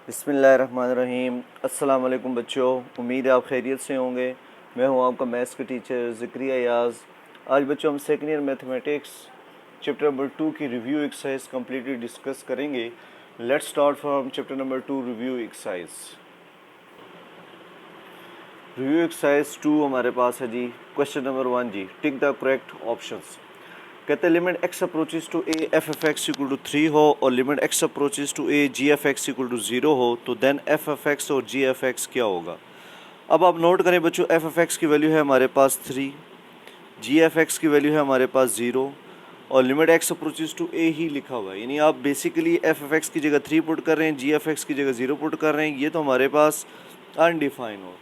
बिस्मिल्लाहिर्रहमानिर्रहीम। अस्सलाम वालेकुम बच्चों, उम्मीद है आप खैरियत से होंगे। मैं हूं आपका मैथ्स का टीचर ज़िक्रिया याज़। आज बच्चों हम second year mathematics chapter number 2 की रिव्यू एक्सरसाइज कम्प्लीटली डिस्कस करेंगे। Let's start from chapter number 2 review exercise. Review exercise 2 हमारे पास है जी। क्वेश्चन नंबर 1 जी, टिक द करेक्ट ऑप्शंस। कहते हैं limit x approaches to a f F x equal to 3 हो और limit x approaches to a g F x equal to 0 हो तो देन एफ एफ एक्स और जी एफ एक्स क्या होगा। अब आप नोट करें बच्चों, एफ एफ एक्स की वैल्यू है हमारे पास 3, जी एफ एक्स की वैल्यू है हमारे पास 0 और लिमिट एक्स अप्रोचेज टू ए ही लिखा हुआ है। यानी आप बेसिकली एफ एफ एक्स की जगह 3 पुट कर रहे हैं, जी एफ एक्स की जगह 0 पुट कर रहे हैं। ये तो हमारे पास अनडिफाइन हो।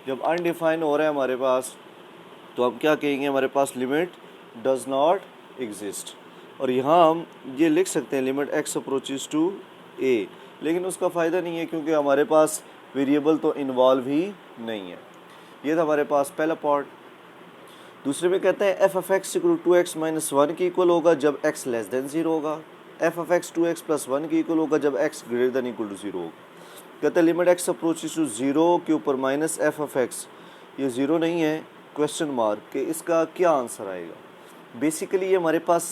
जब अनडिफाइन हो रहा है हमारे पास तो हम क्या कहेंगे, हमारे पास लिमिट डज नॉट एग्जिस्ट। और यहाँ हम ये लिख सकते हैं लिमिट एक्स अप्रोचेज टू ए, लेकिन उसका फ़ायदा नहीं है क्योंकि हमारे पास वेरिएबल तो इन्वॉल्व ही नहीं है। ये था हमारे पास पहला पार्ट। दूसरे में कहते हैं F F x equal to X minus 1 के इक्वल होगा जब एक्स लेस देन 0 होगा। F F x 2x plus 1 के इक्वल होगा जब X greater than equal to 0 होगा। कहते हैं लिमिट एक्स अप्रोचेज टू 0 के ऊपर माइनस एफ एफ एक्स, ये 0 नहीं है, क्वेश्चन मार्क के इसका क्या आंसर आएगा। बेसिकली ये हमारे पास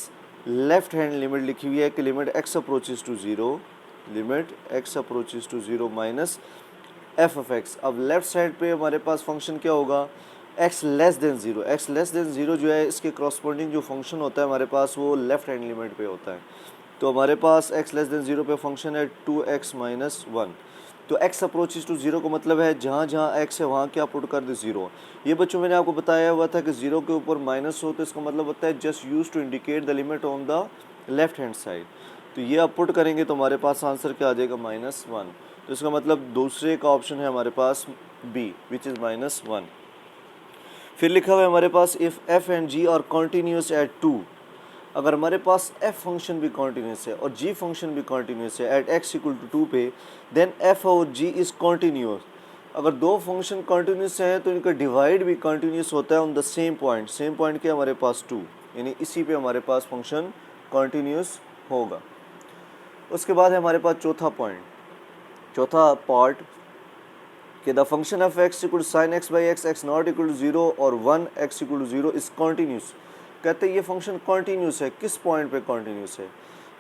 लेफ्ट हैंड लिमिट लिखी हुई है कि limit x approaches to 0, limit x approaches to 0 minus F F X. अब लेफ्ट साइड पे हमारे पास फंक्शन क्या होगा, X less than 0। X less than 0 जो है इसके क्रॉसपोंडिंग जो फंक्शन होता है हमारे पास वो लेफ्ट हैंड लिमिट पे होता है। तो हमारे पास एक्स लेस देन 0 पे फंक्शन है 2x माइनस 1। तो x अप्रोचेज टू 0 का मतलब है जहाँ जहाँ x है वहाँ क्या पुट कर दे 0। ये बच्चों मैंने आपको बताया हुआ था कि 0 के ऊपर माइनस हो तो इसका मतलब होता है just use to indicate the limit on the left hand side. तो ये आप पुट करेंगे तो हमारे पास आंसर क्या आ जाएगा, -1। तो इसका मतलब दूसरे का ऑप्शन है हमारे पास बी, विच इज़ -1। फिर लिखा हुआ है हमारे पास if f and g are continuous at 2। अगर हमारे पास f फंक्शन भी कॉन्टीन्यूस है और g फंक्शन भी कॉन्टीन्यूस है एट x इक्वल टू 2 पे, देन f और g इज़ कॉन्टीन्यूस। अगर दो फंक्शन कॉन्टीन्यूस हैं तो इनका डिवाइड भी कॉन्टीन्यूस होता है on the same point. Same point के हमारे पास 2, यानी इसी पे हमारे पास फंक्शन कॉन्टीन्यूस होगा। उसके बाद है हमारे पास चौथा पॉइंट, चौथा पार्ट कि the function of x equal to sine x by X, X not equal to 0 और 1 x equal to 0 is continuous. कहते हैं ये फंक्शन कॉन्टीन्यूस है, किस पॉइंट पे कॉन्टीन्यूस है।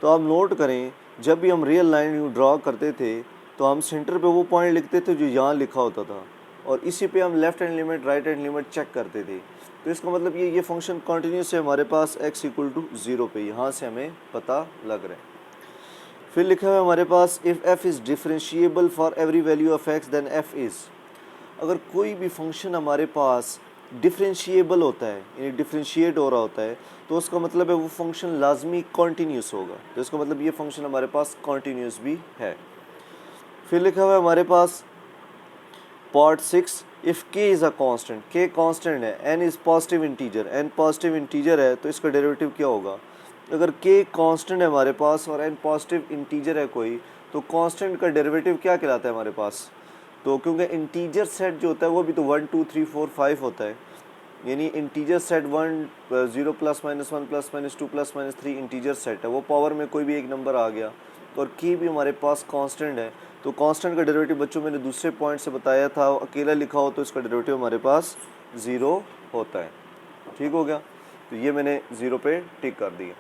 तो आप नोट करें, जब भी हम रियल लाइन ड्रॉ करते थे तो हम सेंटर पे वो पॉइंट लिखते थे जो यहाँ लिखा होता था और इसी पे हम left hand limit right hand limit check करते थे। तो इसका मतलब ये फंक्शन कॉन्टीन्यूस है हमारे पास x इक्वल टू 0 पे, यहाँ से हमें पता लग रहा है। फिर लिखा है हमारे पास if f is differentiable for every value of x then f is. अगर कोई भी फंक्शन हमारे पास डिफरेंशिएबल होता है यानी डिफरेंशिएट हो रहा होता है तो उसका मतलब है वो फंक्शन लाजमी कॉन्टीन्यूस होगा। तो इसका मतलब ये फंक्शन हमारे पास कॉन्टीन्यूस भी है। फिर लिखा हुआ है हमारे पास part 6 if k is a constant, k constant है, n is positive integer, n positive integer है तो इसका डेरिवेटिव क्या होगा। अगर k कांस्टेंट है हमारे पास और n पॉजिटिव इंटीजर है कोई तो कांस्टेंट का डेरिवेटिव क्या कहलाता है हमारे पास। तो क्योंकि इंटीजर सेट जो होता है वो भी तो 1 2 3 4 5 होता है, यानी integer set 1 0 plus minus 1 plus minus 2 plus minus 3 integer set है, वो पावर में कोई भी एक नंबर आ गया। तो और की भी हमारे पास कांस्टेंट है तो कांस्टेंट का डेरिवेटिव बच्चों मैंने दूसरे पॉइंट से बताया था, अकेला लिखा हो तो इसका डेरिवेटिव हमारे पास 0 होता है। ठीक हो गया, तो ये मैंने 0 पे टिक कर दिया।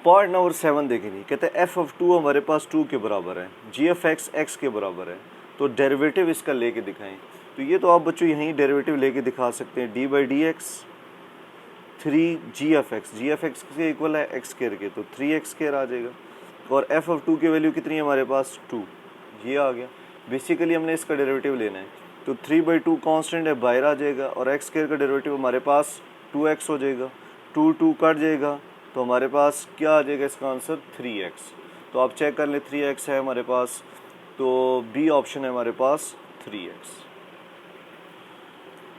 पार्ट नंबर 7 देखेंगे, कहते हैं एफ ऑफ 2 हमारे पास 2 के बराबर है, जी एफ एक्स एक्स के बराबर है, तो डेरिवेटिव इसका लेके दिखाएं। तो ये तो आप बच्चों यहीं डेरिवेटिव लेके दिखा सकते हैं, डी बाई डी एक्स 3 जी एफ एक्स के इक्वल है एक्स स्केयर के, तो 3x स्केयर आ जाएगा। और एफ ऑफ 2 की वैल्यू कितनी है हमारे पास 2, ये आ गया। बेसिकली हमने इसका डेरिवेटिव लेना है तो 3/2 कांस्टेंट है बाहर आ जाएगा और एक्स स्केयर का डेरिवेटिव हमारे पास 2x हो जाएगा, 2 2 कट जाएगा तो हमारे पास क्या आ जाएगा इसका आंसर 3x। तो आप चेक कर लें 3x है हमारे पास, तो बी ऑप्शन है हमारे पास 3x।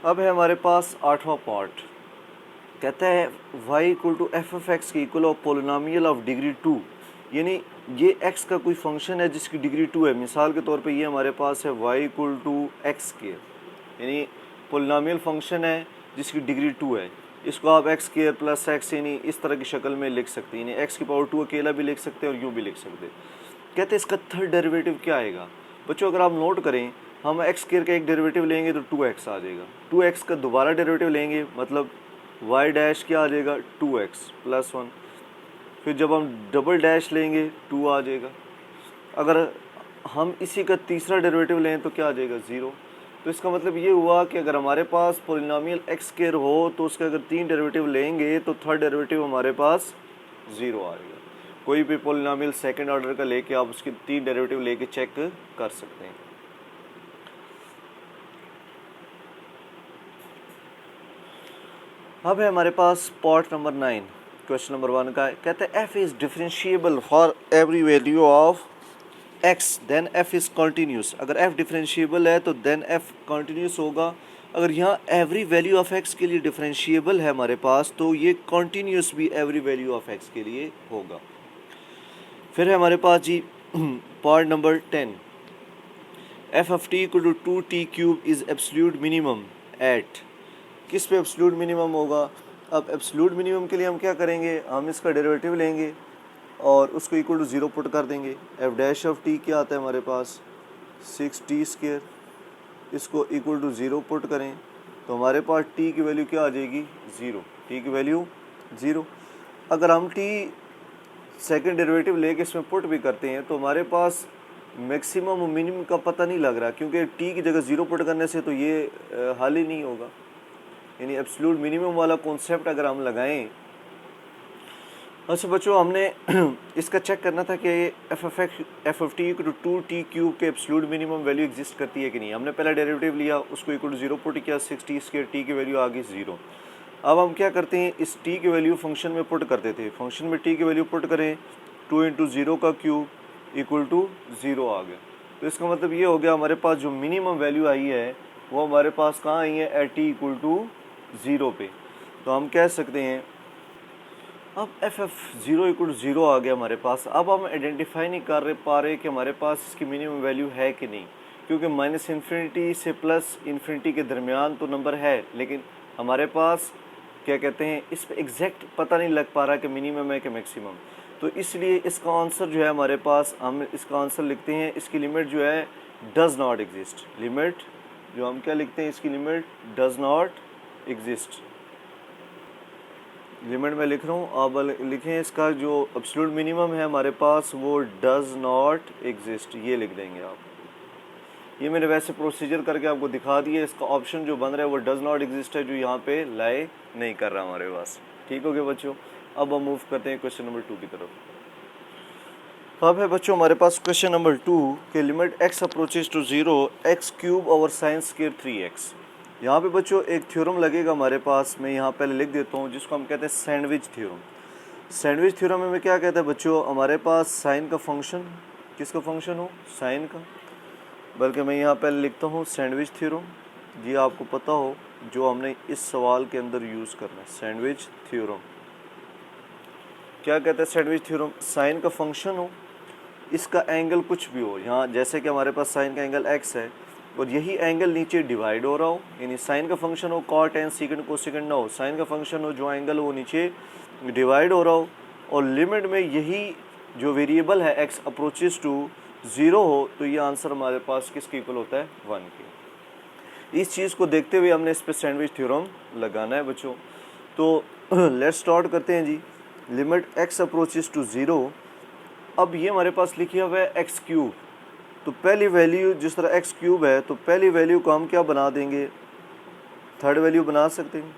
अब है हमारे पास आठवां पार्ट, कहता है y equal to f F x की equal of polynomial of degree 2, यानी ये x का कोई फंक्शन है जिसकी डिग्री 2 है। मिसाल के तौर पे ये हमारे पास है y equal to X square, यानी पोलिनोमियल फंक्शन है जिसकी डिग्री 2 है। इसको आप एक्स स्केयर प्लस एक्स यानी इस तरह की शक्ल में लिख सकते हैं, यानी x की पावर 2 अकेला भी लिख सकते हैं और यूँ भी लिख सकते हैं। कहते हैं इसका थर्ड डेरिवेटिव क्या आएगा। बच्चों अगर आप नोट करें, हम एक्स स्क्वायर का एक डेरिवेटिव लेंगे तो 2x आ जाएगा, 2x का दोबारा डेरिवेटिव लेंगे मतलब y डैश क्या आ जाएगा 2x प्लस 1, फिर जब हम डबल डैश लेंगे 2 आ जाएगा। अगर हम इसी का तीसरा डेरिवेटिव लें तो क्या आ जाएगा 0। तो इसका मतलब ये हुआ कि अगर हमारे पास पोलिनोमियल एक्स स्क्वायर हो तो उसका अगर 3 डेरिवेटिव लेंगे तो थर्ड डेरिवेटिव हमारे पास 0 आएगा। कोई भी पोलिनोमियल सेकंड ऑर्डर का लेके आप उसके 3 डेरिवेटिव लेके चेक कर सकते हैं। अब है हमारे पास पार्ट नंबर 9 क्वेश्चन नंबर 1 का। कहते हैं f is differentiable for every value of x then f is continuous. अगर f डिफरेंशिएबल है तो देन f कॉन्टीन्यूस होगा। अगर यहाँ एवरी वैल्यू ऑफ x के लिए डिफरेंशिएबल है हमारे पास तो ये कॉन्टीन्यूस भी एवरी वैल्यू ऑफ x के लिए होगा। फिर है हमारे पास जी part number 10, f of t equal to 2t cube is absolute minimum at. किस पे एब्सोल्यूट मिनिमम होगा। अब एब्सोल्यूट मिनिमम के लिए हम क्या करेंगे, हम इसका डेरिवेटिव लेंगे और उसको इक्वल टू 0 पुट कर देंगे। एफ डैश ऑफ टी क्या आता है हमारे पास 6t स्क्वायर, इसको इक्वल टू 0 पुट करें तो हमारे पास t की वैल्यू क्या आ जाएगी 0, t की वैल्यू 0। अगर हम t सेकंड डेरिवेटिव लेके इसमें पुट भी करते हैं तो हमारे पास मैक्सिमम और मिनिमम का पता नहीं लग रहा, क्योंकि t की जगह 0 पुट करने से तो ये हल ही नहीं होगा। यानी एब्सोल्यूट मिनिमम वाला कॉन्सेप्ट अगर हम लगाएं। अच्छा बच्चों हमने इसका चेक करना था कि F of T equal to 2t cube के एब्सोल्यूट मिनिमम वैल्यू एग्जिस्ट करती है कि नहीं। हमने पहला डेरिवेटिव लिया, उसको इक्वल टू 0 पुट किया, 6t स्क्वायर, t की वैल्यू आ गई 0। अब हम क्या करते हैं, इस t की वैल्यू फंक्शन में पुट करते थे। फंक्शन में t की वैल्यू पुट करें 2 इंटू 0 का क्यूब इक्वल टू 0 आ गया। तो इसका मतलब ये हो गया हमारे पास जो मिनिमम वैल्यू आई है वो हमारे पास कहाँ आई है, एट t इक्वल टू 0 पे। तो हम कह सकते हैं अब एफ 0 इक्वल 0 आ गया हमारे पास। अब हम आइडेंटिफाई नहीं कर पा रहे कि हमारे पास इसकी मिनिमम वैल्यू है कि नहीं, क्योंकि माइनस इन्फिनिटी से प्लस इन्फिनिटी के दरमियान तो नंबर है, लेकिन हमारे पास क्या कहते हैं इस पर एग्जैक्ट पता नहीं लग पा रहा कि मिनिमम है कि मैक्सिमम। तो इसलिए इसका आंसर जो है हमारे पास, हम इसका आंसर लिखते हैं, इसकी लिमिट जो है डज नॉट एग्जिस्ट। लिमिट जो हम क्या लिखते हैं, इसकी limit does not exist. Limit में लिख रहा हूँ, आप लिखें इसका जो एब्सोल्यूट मिनिमम है हमारे पास वो डज नॉट एग्जिस्ट, ये लिख देंगे आप। ये मैंने वैसे प्रोसीजर करके आपको दिखा दिया। इसका ऑप्शन जो बन रहा है वो डज नॉट एग्जिस्ट है, जो यहाँ पे लाई नहीं कर रहा हमारे पास। ठीक हो गया बच्चों। अब हम मूव करते हैं क्वेश्चन नंबर 2 की तरफ। अब है बच्चों हमारे पास क्वेश्चन नंबर 2 के limit x approaches to 0 x cube over sine square 3x। यहाँ पे बच्चों एक थ्योरम लगेगा हमारे पास, मैं यहाँ पहले लिख देता हूँ, जिसको हम कहते हैं सैंडविच थ्योरम। सैंडविच थ्योरम में क्या कहता है बच्चों, हमारे पास साइन का फंक्शन, किसका फंक्शन हो, साइन का, बल्कि मैं यहाँ पहले लिखता हूँ सैंडविच थ्योरम, ये आपको पता हो जो हमने इस सवाल के अंदर यूज़ करना है। सैंडविच थ्योरम क्या कहता है, सैंडविच थ्योरम साइन का फंक्शन हो, इसका एंगल कुछ भी हो, यहाँ जैसे कि हमारे पास साइन का एंगल x है और यही एंगल नीचे डिवाइड हो रहा हो, यानी साइन का फंक्शन हो कॉट एंड सेकंड कोसेकंड ना हो, साइन का फंक्शन हो जो एंगल हो वो नीचे डिवाइड हो रहा हो, और लिमिट में यही जो वेरिएबल है x अप्रोचेस टू 0 हो, तो ये आंसर हमारे पास किसके इक्वल होता है, 1 के। इस चीज़ को देखते हुए हमने इस पर सैंडविच थ्योरम लगाना है बच्चों। तो लेट्स स्टार्ट करते हैं जी। लिमिट x अप्रोचेस टू 0, अब ये हमारे पास लिखा हुआ है एक्स क्यूब, तो पहली वैल्यू जिस तरह एक्स क्यूब है तो पहली वैल्यू को हम क्या बना देंगे, थर्ड वैल्यू बना सकते हैं,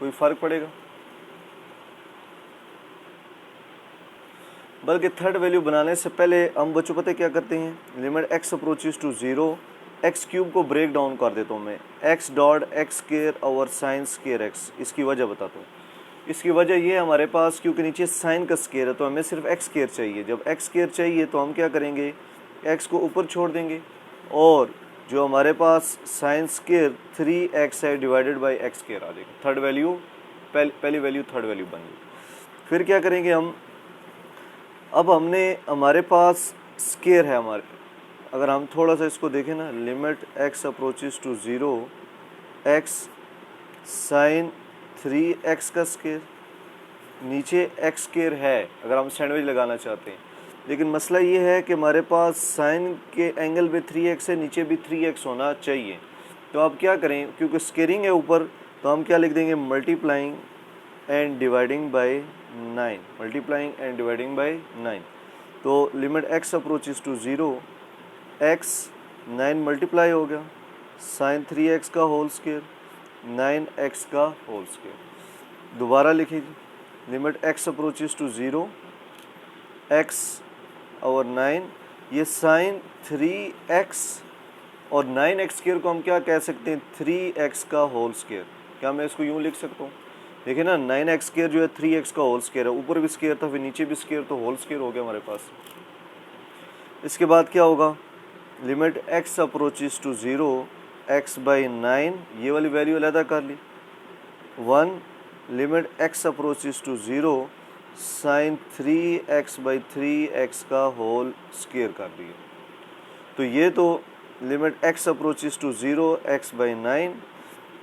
कोई फ़र्क पड़ेगा, बल्कि थर्ड वैल्यू बनाने से पहले हम बच्चों पता क्या करते हैं, limit x approaches to 0 x cube को ब्रेक डाउन कर देता हूँ मैं, x dot x square over sine square x. इसकी वजह बताता हूँ। इसकी वजह ये है हमारे पास, क्योंकि नीचे साइन का स्क्वायर है तो हमें सिर्फ एक्स स्क्वायर चाहिए। जब एक्स स्क्वायर चाहिए तो हम क्या करेंगे, एक्स को ऊपर छोड़ देंगे और जो हमारे पास साइन स्क्वायर 3x है डिवाइडेड बाई एक्स स्क्वायर आ जाएगा। थर्ड वैल्यू पहली वैल्यू थर्ड वैल्यू बन गई। फिर क्या करेंगे हम, अब हमने हमारे पास स्क्वायर है हमारे, अगर हम थोड़ा सा इसको देखें ना, limit x approaches to 0 x sine 3x का स्क्वायर, नीचे एक्स स्क्वायर है, अगर हम सैंडविच लगाना चाहते हैं लेकिन मसला ये है कि हमारे पास साइन के एंगल पे 3x है, नीचे भी 3x होना चाहिए। तो आप क्या करें, क्योंकि स्केयरिंग है ऊपर, तो हम क्या लिख देंगे, multiplying and dividing by 9, multiplying and dividing by 9। तो limit x approaches to 0, x 9 multiply हो गया साइन 3x का होल स्केयर, 9x का होल स्केयर। दोबारा लिखिए, limit x approaches to 0, x और 9, ये साइन 3x और 9x स्केयर को हम क्या कह सकते हैं, 3x का होल स्केयर। क्या मैं इसको यूँ लिख सकता हूँ, देखिए ना, 9x स्केयर जो है 3x का होल स्केयर है, ऊपर भी स्केयर था फिर नीचे भी स्केयर, तो होल स्केयर हो गया हमारे पास। इसके बाद क्या होगा, limit x approaches to 0, x by 9, ये वाली वैल्यू अलहदा कर ली, 1, limit x approaches to 0, sine 3x by 3x का होल स्केयर कर दिया। तो ये तो limit x approaches to 0, x by 9।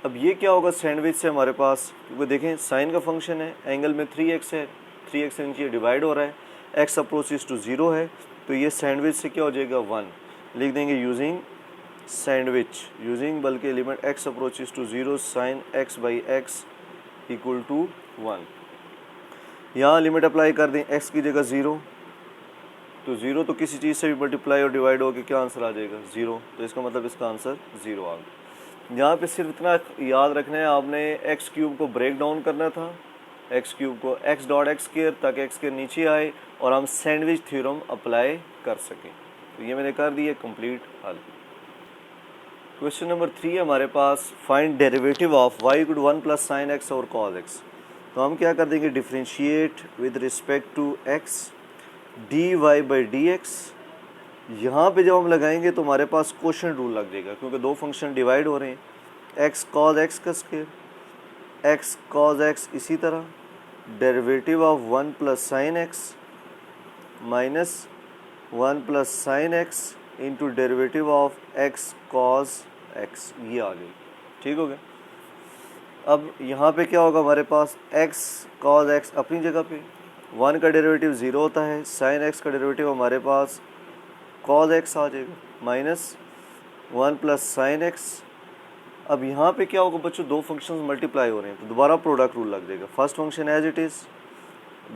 अब ये क्या होगा सैंडविच से हमारे पास, क्योंकि देखें साइन का फंक्शन है, एंगल में 3x है, 3x से नीचे डिवाइड हो रहा है, x अप्रोचेस टू 0 है, तो ये सैंडविच से क्या हो जाएगा 1, लिख देंगे यूजिंग सैंडविच, यूजिंग बल्कि limit x approaches to 0 sine x by x equal to 1। यहाँ लिमिट अप्लाई कर दें, x की जगह 0, तो 0 तो किसी चीज़ से भी मल्टीप्लाई और डिवाइड हो के क्या आंसर आ जाएगा 0, तो इसका मतलब इसका आंसर 0 आ गया। यहाँ पे सिर्फ इतना याद रखना है, आपने x क्यूब को ब्रेक डाउन करना था, x क्यूब को x डॉट एक्स स्क्वायर, ताकि x के नीचे आए और हम सैंडविच थ्योरम अप्लाई कर सकें। तो ये मैंने कर दिया कंप्लीट हल। क्वेश्चन नंबर 3 है हमारे पास, find derivative of y equal to 1 plus sine x और cos x। तो हम क्या कर देंगे, differentiate with respect to x d y by D x. यहाँ पर जब हम लगाएंगे तो हमारे पास क्वोशंट रूल लग जाएगा, क्योंकि दो फंक्शन डिवाइड हो रहे हैं, x cos x का स्क्वायर, x cos x, इसी तरह derivative of 1 plus sine x minus 1 plus sine x into derivative of x cos x, ये आ गई। ठीक हो गया। अब यहाँ पे क्या होगा हमारे पास, x cos x अपनी जगह पे, 1 का डेरिवेटिव 0 होता है, साइन x का डेरिवेटिव हमारे पास cos x आ जाएगा, माइनस 1 प्लस साइन x। अब यहाँ पे क्या होगा बच्चों, दो फंक्शंस मल्टीप्लाई हो रहे हैं, तो दोबारा प्रोडक्ट रूल लग जाएगा। First function as it is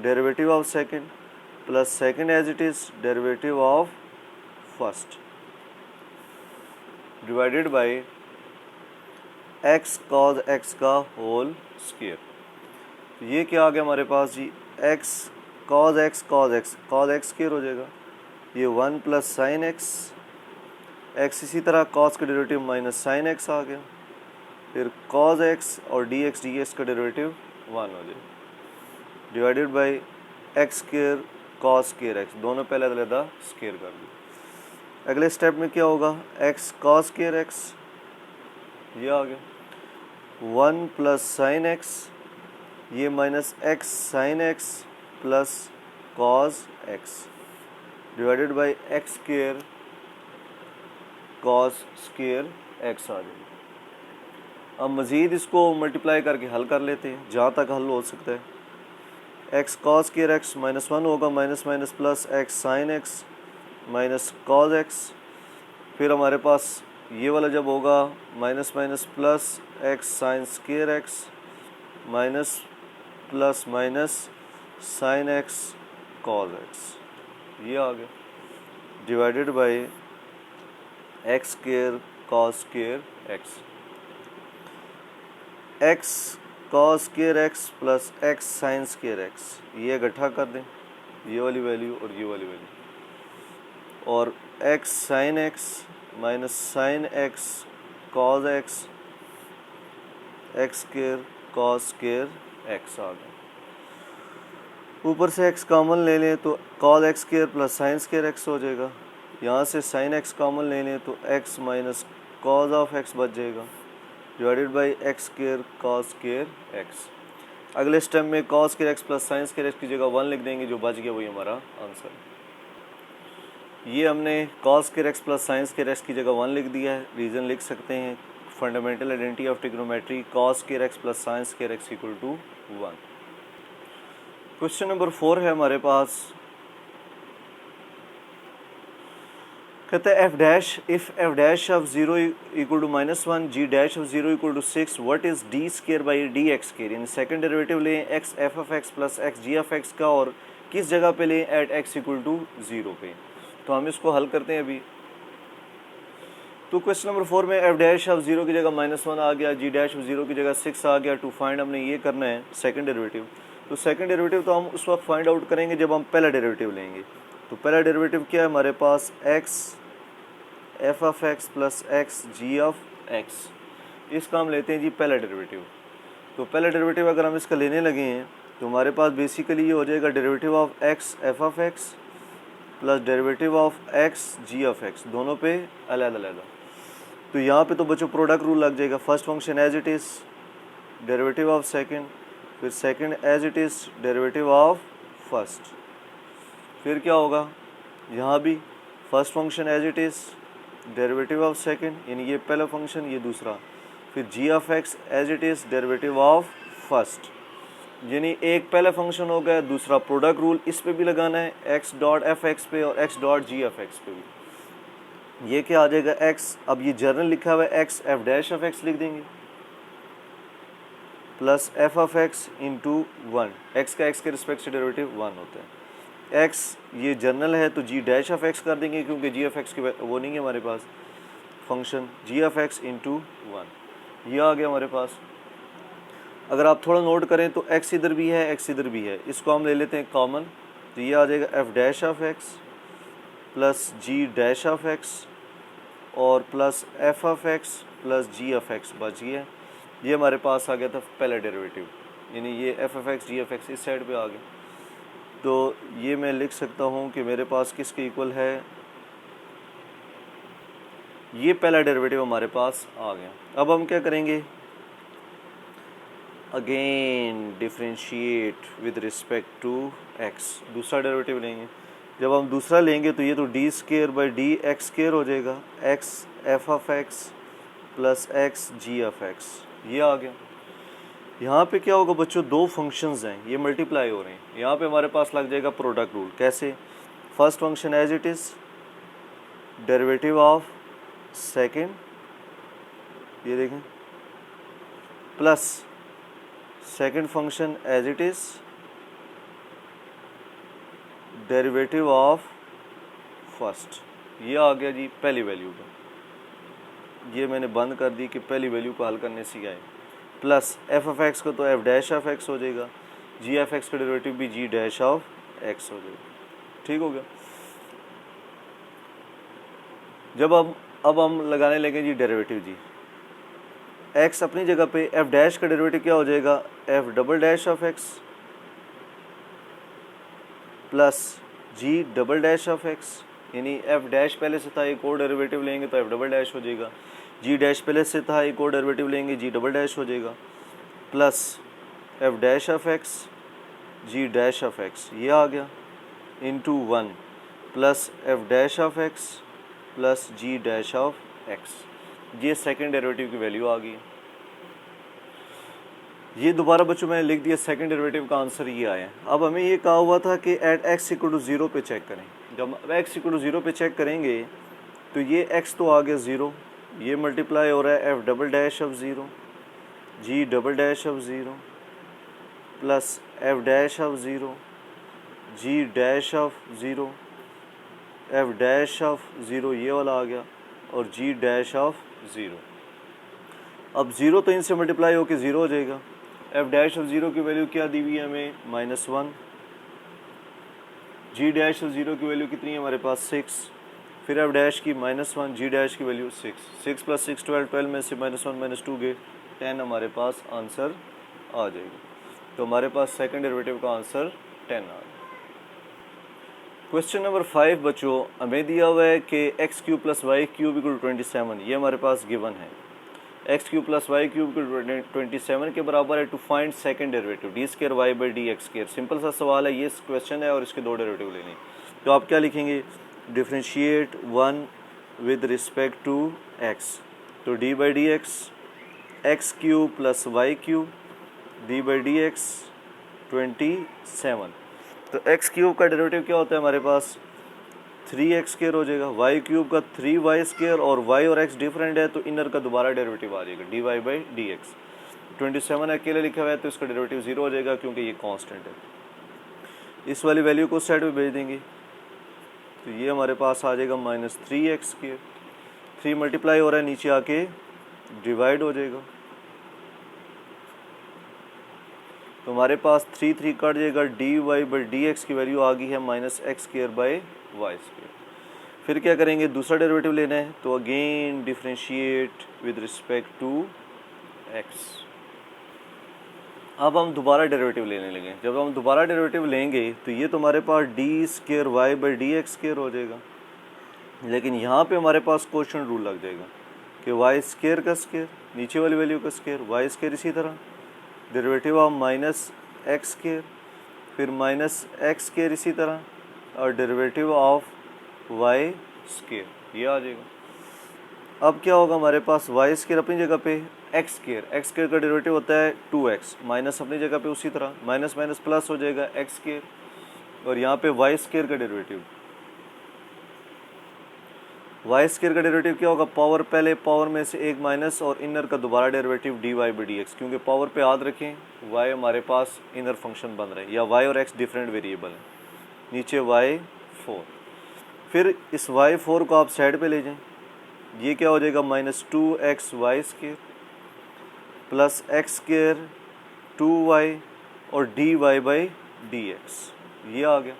derivative of second plus second as it is derivative of first divided by x cos x का होल स्क्वायर। ये क्या आ गया हमारे पास जी, x cos x स्क्वायर हो जाएगा, ये 1 प्लस साइन x, इसी तरह cos का डेरिवेटिव माइनस साइन x आ गया, फिर cos x और dx का डेरिवेटिव 1 हो जाएगा, divided by x square cos square x, दोनों पहले अलग स्क्वायर कर दिया। अगले स्टेप में क्या होगा, x cos स्क्वायर x, ये आ गया, 1 प्लस साइन x, ये minus x sine x plus cos x, divided by x square cos square x आ जाएगा। अब मज़ीद इसको मल्टीप्लाई करके हल कर लेते हैं, जहाँ तक हल हो सकता है। x cos square x minus 1 होगा, minus minus plus x sine x minus cos x, फिर हमारे पास ये वाला जब होगा minus minus plus x sine square x minus plus minus sine x cos x, ये आ गया, divided by x square cos square x, x cos square x plus x sine square x, ये इकट्ठा कर दें, ये वाली वैल्यू और ये वाली वैल्यू, और x sine x minus sine x cos x, x square cos square x आ गया। ऊपर से x कॉमन ले लें तो cos x square plus sine square x हो जाएगा, यहाँ से साइन x कॉमन ले लें तो x minus cos of x बच जाएगा, divided by x square cos square x। अगले स्टेप में cos square x plus sine square x की जगह 1 लिख देंगे, जो बच गया वही हमारा आंसर। ये हमने cos square x plus sine square x की जगह 1 लिख दिया है। रीज़न लिख सकते हैं, fundamental identity of trigonometry, cos square x plus sine square x equal to 1। Question number 4 है हमारे पास, कहते हैं f dash if f dash of 0 equal to -1 g dash of 0 equal to 6 what is d square by D x square. यानी second derivative लें x f of x plus x g of x का और किस जगह पे लें eight x equal to 0 पे। तो हम इसको हल करते हैं अभी। तो क्वेश्चन नंबर 4 में एफ डैश ऑफ 0 की जगह -1 आ गया, जी डैश ऑफ 0 की जगह 6 आ गया। टू फाइंड हमने ये करना है सेकंड डेरिवेटिव। तो सेकंड डेरिवेटिव तो हम उस वक्त फाइंड आउट करेंगे जब हम पहला डेरिवेटिव लेंगे। तो पहला डेरिवेटिव क्या है हमारे पास, x f of x plus x g of x. इसका हम लेते हैं जी पहला डेरिवेटिव। तो पहला डेरिवेटिव अगर हम इसका लेने लगे हैं तो हमारे पास बेसिकली ये हो जाएगा derivative of x f of x plus derivative of x g of x, दोनों पे अलग अलग। तो यहाँ पे तो बच्चों प्रोडक्ट रूल लग जाएगा। First function as it is derivative of second, फिर second as it is derivative of first. फिर क्या होगा, यहाँ भी first function as it is derivative of second, यानी ये पहला फंक्शन ये दूसरा। फिर g of x as it is derivative of first, यानी एक पहला फंक्शन हो गया, दूसरा प्रोडक्ट रूल इस पे भी लगाना है एक्स डॉट एफ एक्स पे और x dot G of x पे भी। ये क्या आ जाएगा एक्स, अब ये जर्नल लिखा हुआ है x F dash of x लिख देंगे plus f of x into 1। X का एक्स के रिस्पेक्ट से डेरिवेटिव 1 होता है। एक्स ये जर्नल है तो जी डैश ऑफ एक्स कर देंगे क्योंकि जी ऑफ एक्स की वो नहीं है हमारे पास function, g of x into 1 ये आ गया हमारे पास। अगर आप थोड़ा नोट करें तो एक्स इधर भी है एक्स इधर भी है, इसको हम ले लेते हैं कॉमन। तो ये आ जाएगा f dash of x plus g dash of x और plus f of x plus g of x बच गया। ये हमारे पास आ गया था पहला डेरिवेटिव, यानी ये f of x g of x इस साइड पे आ गया। तो ये मैं लिख सकता हूँ कि मेरे पास किसके इक्वल है, ये पहला डेरिवेटिव हमारे पास आ गया। अब हम क्या करेंगे, again differentiate with respect to x, दूसरा डेरिवेटिव लेंगे। जब हम दूसरा लेंगे तो ये तो d square by D x square हो जाएगा, x f of x plus x g of x ये आ गया। यहाँ पे क्या होगा बच्चों, दो फंक्शंस हैं ये मल्टीप्लाई हो रहे हैं, यहाँ पे हमारे पास लग जाएगा प्रोडक्ट रूल। कैसे, first function as it is derivative of second, ये देखें, plus second function as it is derivative of first. ये आ गया जी पहली वैल्यू का, ये मैंने बंद कर दी कि पहली वैल्यू को हल करने से आए। प्लस एफ ऑफ एक्स को तो एफ डैश ऑफ एक्स हो जाएगा, जी एफ एक्स का डेरिवेटिव भी जी डैश ऑफ एक्स हो जाएगा। ठीक हो गया। जब अब हम लगाने लगे जी डेरिवेटिव जी, एक्स अपनी जगह पे, एफ डैश का डेरिवेटिव क्या हो जाएगा, f double dash of x plus g double dash of x, यानी एफ डैश पहले से था एक और डेरिवेटिव लेंगे तो एफ डबल डैश हो जाएगा, जी डैश पहले से था एक और डेरिवेटिव लेंगे जी डबल डैश हो जाएगा, plus f dash of x g dash of x ये आ गया into 1 plus f dash of x plus g dash of x, ये सेकंड डेरिवेटिव की वैल्यू आ गई। ये दोबारा बच्चों मैंने लिख दिया, सेकंड डेरिवेटिव का आंसर ये आया। अब हमें ये कहा हुआ था कि एट एक्स इक्वल टू 0 पे चेक करें। जब एक्स इक्वल टू 0 पे चेक करेंगे तो ये एक्स तो आ गया 0, ये मल्टीप्लाई हो रहा है f double dash of 0 g double dash of 0 plus f dash of 0 g dash of 0 f dash of 0 ये वाला आ गया और जी डैश ऑफ 0। अब 0 तो इनसे मल्टीप्लाई होकर 0 हो जाएगा। एफ डैश ऑफ 0 की वैल्यू क्या दी हुई है हमें, -1। जी डैश ऑफ 0 की वैल्यू कितनी है हमारे पास, 6। फिर एफ डैश की -1, जी डैश की वैल्यू 6। 6 + 6 12, 12 में से -1 -2 गए 10, हमारे पास आंसर आ जाएगा। तो हमारे पास सेकंड डेरिवेटिव का आंसर 10 आ गया। क्वेश्चन नंबर 5 बच्चों, हमें दिया हुआ है कि x³ + y³ = 27, ये हमारे पास गिवन है। x³ + y³ 27 के बराबर है। To find second derivative d² y/dx²। Simple सा सवाल है, ये क्वेश्चन है और इसके दो डेरिवेटिव लेने। तो आप क्या लिखेंगे, differentiate 1 with respect to x। तो d/dx x³ + y³ d/dx 27। तो x³ का डेरिवेटिव क्या होता है हमारे पास, 3x² हो जाएगा, y³ का 3y² और y और x डिफरेंट है तो इनर का दोबारा डेरिवेटिव आ जाएगा dy/dx। 27 अकेले लिखा हुआ है तो इसका डेरिवेटिव 0 हो जाएगा क्योंकि ये कांस्टेंट है। इस वाली वैल्यू को साइड में भेज देंगे तो ये हमारे पास आ जाएगा -3x²। 3 मल्टीप्लाई हो रहा है, नीचे आके डिवाइड हो जाएगा तो हमारे पास 3 कट जाएगा, dy/dx की वैल्यू आ गई है -x²/y²। फिर क्या करेंगे, दूसरा डेरिवेटिव लेना है तो again differentiate with respect to x। अब हम दोबारा डेरिवेटिव लेने लगे। जब हम दोबारा डेरिवेटिव लेंगे तो ये तो हमारे पास d²y/dx² हो जाएगा, लेकिन यहाँ पे हमारे पास क्वोशिएंट रूल लग जाएगा कि y² का स्क्वायर नीचे वाली वैल्यू का स्क्वायर, y² इसी तरह डेरिवेटिव ऑफ -x², फिर -x² इसी तरह और डेरिवेटिव ऑफ y², ये आ जाएगा। अब क्या होगा, हमारे पास y² अपनी जगह पे, x² का डेरिवेटिव होता है 2x, माइनस अपनी जगह पे उसी तरह माइनस माइनस प्लस हो जाएगा x², और यहाँ पे y² का डेरिवेटिव, y² का डेरिवेटिव क्या होगा, पावर पहले पावर में से एक माइनस और इनर का दोबारा डेरिवेटिव dy/dx, क्योंकि पावर पे याद रखें y हमारे पास इनर फंक्शन बन रहा है या y और x डिफरेंट वेरिएबल है, नीचे y4। फिर इस y4 को आप साइड पे ले जाएं, ये क्या हो जाएगा -2xy² प्लस x² 2y और dy/dx, ये आ गया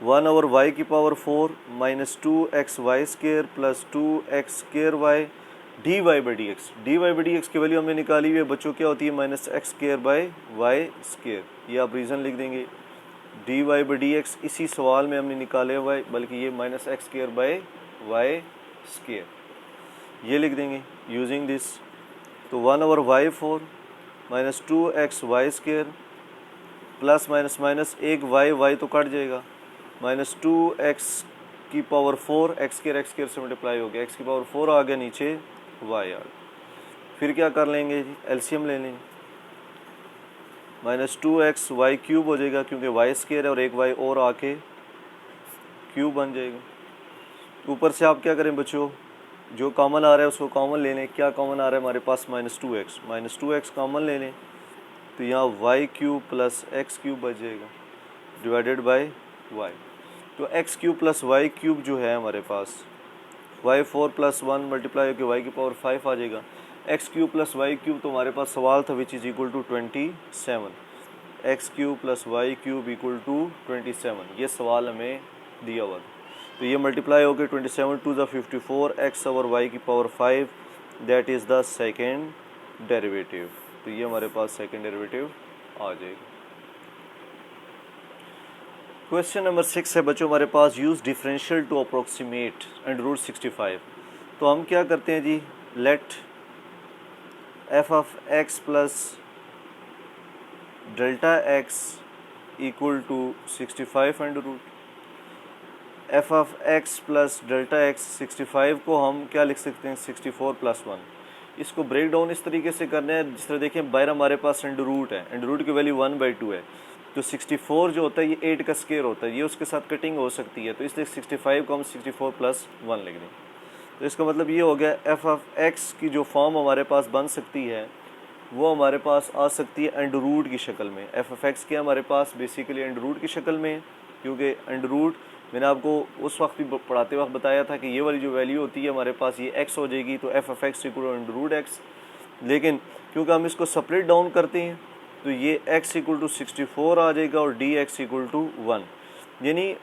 1/y की power 4 -2xy² plus 2x² dy/dx। dy/dx की वैल्यू हमने निकाली हुई है बच्चों, क्या होती है -x²/y²। ये आप रीज़न लिख देंगे, dy/dx इसी सवाल में हमने निकाले हुआ है, बल्कि ये -x²/y², ये लिख देंगे यूजिंग दिस। तो 1/y4 -2xy² plus minus minus एक y तो कट जाएगा, -2x की पावर 4 x² से मल्टीप्लाई हो गया, x की पावर 4 आ गया, नीचे y आ गया। फिर क्या कर लेंगे जी, एलसीएम ले लेंगे, -2xy³ हो जाएगा क्योंकि y² है और एक y और आके क्यूब बन जाएगा। ऊपर से आप क्या करें बच्चों, जो कॉमन आ रहा है उसको कॉमन ले लें। क्या कॉमन आ रहा है हमारे पास, -2x कॉमन ले लें तो यहाँ y³ प्लस x³ बच जाएगा डिवाइडेड बाय y। तो x³ प्लस y³ जो है हमारे पास y4 प्लस 1 मल्टीप्लाई होकर y की पावर 5 आ जाएगा। x³ प्लस y³ तो हमारे पास सवाल था which is equal to 27, x³ plus y³ equal to 27, ये सवाल हमें दिया हुआ था। तो ये मल्टीप्लाई होकर 27 2 ज़ा 54 x ओवर y की power 5, that is the second derivative. तो ये हमारे पास सेकेंड डेरिवेटिव आ जाएगा। क्वेश्चन नंबर 6 है बच्चों हमारे पास, यूज़ डिफरेंशियल टू अप्रोक्सीमेट √65। तो हम क्या करते हैं जी, let f of x plus delta x equal to 65 under root. f of x plus delta x 65 को हम क्या लिख सकते हैं 64 प्लस 1। इसको ब्रेक डाउन इस तरीके से करना है, जिस तरह देखें बाहर हमारे पास अंडर रूट है, अंडर रूट की वैल्यू 1/2 है, तो 64 जो होता है ये 8 का स्क्वायर होता है, ये उसके साथ कटिंग हो सकती है, तो इसलिए 65 को हम 64 प्लस 1 लिख दें। तो इसका मतलब ये हो गया f ऑफ x की जो फॉर्म हमारे पास बन सकती है वो हमारे पास आ सकती है अंडर रूट की शक्ल में। f ऑफ x क्या हमारे पास बेसिकली अंडर रूट की शक्ल में, क्योंकि अंडर रूट मैंने आपको उस वक्त भी पढ़ाते वक्त बताया था कि ये वाली जो वैल्यू होती है हमारे पास ये x हो जाएगी, तो f of x equal under root x। लेकिन क्योंकि हम इसको सेपरेट डाउन करते हैं तो ये x इक्वल टू 64 आ जाएगा और dx इक्वल टू 1, यानी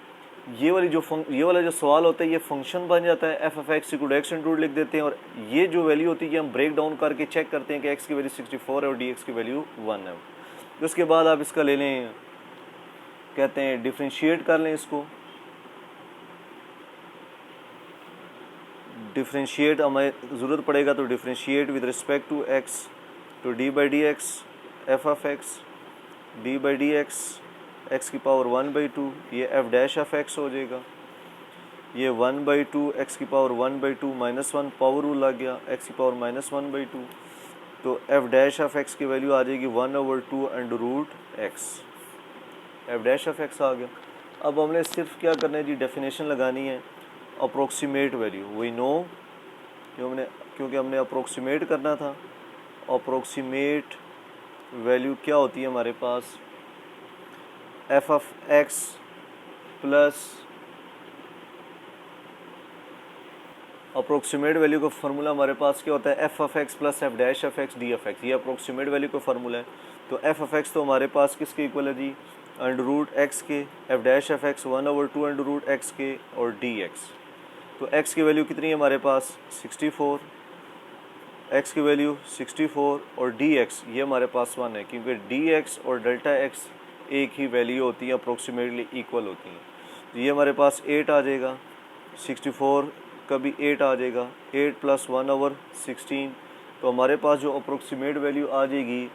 ये वाला जो सवाल होता है ये फंक्शन बन जाता है। f of x equal to x under root लिख देते हैं, और ये जो वैल्यू होती है हम ब्रेक डाउन करके चेक करते हैं कि x की वैल्यू 64 है और dx की वैल्यू 1 है। तो उसके बाद आप इसका ले लें, कहते हैं डिफ्रेंशिएट कर लें, इसको डिफ्रेंशिएट हमें ज़रूरत पड़ेगा, तो differentiate with respect to x, तो d/dx f of x d/dx x की पावर 1/2, ये f डैश ऑफ x हो जाएगा, ये 1/2 x की पावर 1/2 -1 पावर रूल आ गया, x की पावर -1/2, तो f डैश ऑफ x की वैल्यू आ जाएगी 1/2 under root x, f dash of x आ गया। अब हमने सिर्फ क्या करना है जी, डेफिनेशन लगानी है अप्रोक्सीमेट वैल्यू। वी नो क्योंकि हमने अप्रोक्सीमेट करना था। अप्रोक्सीमेट वैल्यू क्या होती है हमारे पास, f of x plus approximate value का फार्मूला हमारे पास क्या होता है, f of x plus f dash of x d of x. ये अप्रोक्सीमेट वैल्यू का फार्मूला है। तो एफ ऑफ एक्स तो हमारे पास किसके इक्वल है जी, अंडर रूट एक्स के, f dash of x 1/2 under root x के और डी एक्स। तो एक्स की वैल्यू कितनी है हमारे पास 64, एक्स की वैल्यू 64 और डी एक्स ये हमारे पास 1 है, क्योंकि डी एक्स और डेल्टा एक्स एक ही वैल्यू होती है, अप्रोक्सीमेटली इक्वल होती हैं। तो ये हमारे पास 8 आ जाएगा, 64 का भी 8 आ जाएगा, 8 + 1/16। तो हमारे पास जो अप्रोक्सीमेट वैल्यू आ जाएगी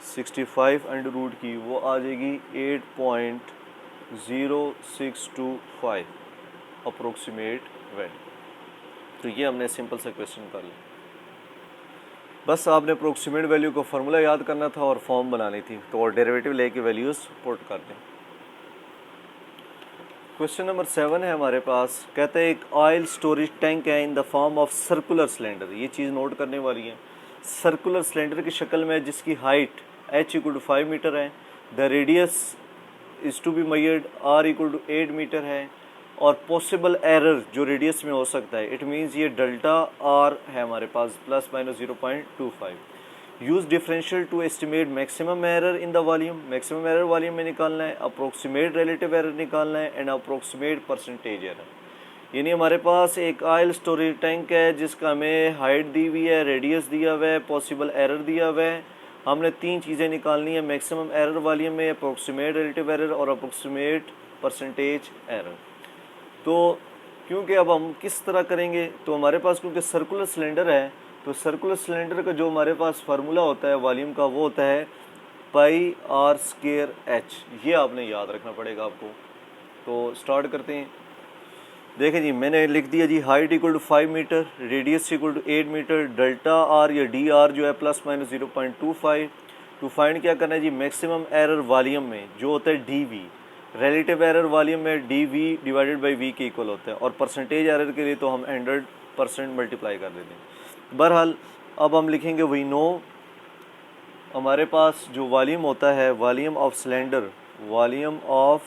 65 अंडर रूट की, वो आ जाएगी 8.0625 अप्रोक्सीमेट वैल्यू। तो ये हमने सिंपल सा क्वेश्चन कर लिया। बस आपने अप्रोक्सीमेट वैल्यू को फार्मूला याद करना था और फॉर्म बनानी थी, तो और डेरिवेटिव लेके वैल्यूज पुट कर दें। क्वेश्चन नंबर 7 है हमारे पास, कहते हैं एक ऑयल स्टोरेज टैंक है in the form of circular cylinder. ये चीज़ नोट करने वाली है, सर्कुलर सिलेंडर की शक्ल में, जिसकी हाइट h = 5 मीटर है, the radius is to be measured r = 8 metre है, और पॉसिबल एरर जो रेडियस में हो सकता है, इट मीन्स ये डेल्टा r है हमारे पास ±0.25। Use differential to estimate maximum error in the volume. Maximum error volume में निकालना है, अप्रोक्सीमेट रिलेटिव एरर निकालना है एंड अप्रोक्सीमेट परसेंटेज एरर। यानी हमारे पास एक ऑयल स्टोरेज टैंक है जिसका हमें हाइट दी हुई है, रेडियस दिया हुआ है, पॉसिबल एरर दिया हुआ है। हमने 3 चीज़ें निकालनी है, मैक्सिमम एरर वॉल्यूम में, अप्रोक्सीमेट रिलेटिव एरर और अप्रोक्सीमेट परसेंटेज एरर। तो क्योंकि अब हम किस तरह करेंगे, तो हमारे पास क्योंकि सर्कुलर सिलेंडर है, तो सर्कुलर सिलेंडर का जो हमारे पास फार्मूला होता है वॉल्यूम का, वो होता है πr²h। ये आपने याद रखना पड़ेगा आपको। तो स्टार्ट करते हैं। देखें जी, मैंने लिख दिया जी, height = 5 metre, radius = 8 metre, delta r या डी आर जो है ±0.25। टू फाइंड क्या करना है जी, मैक्सिमम एरर वॉल्यूम में जो होता है d v, relative error volume में d v divided by v के इक्वल होता है, और परसेंटेज एरर के लिए तो हम 100% मल्टीप्लाई कर देते हैं। बहरहाल अब हम लिखेंगे वी नो, हमारे पास जो वॉल्यूम होता है, volume of cylinder, volume of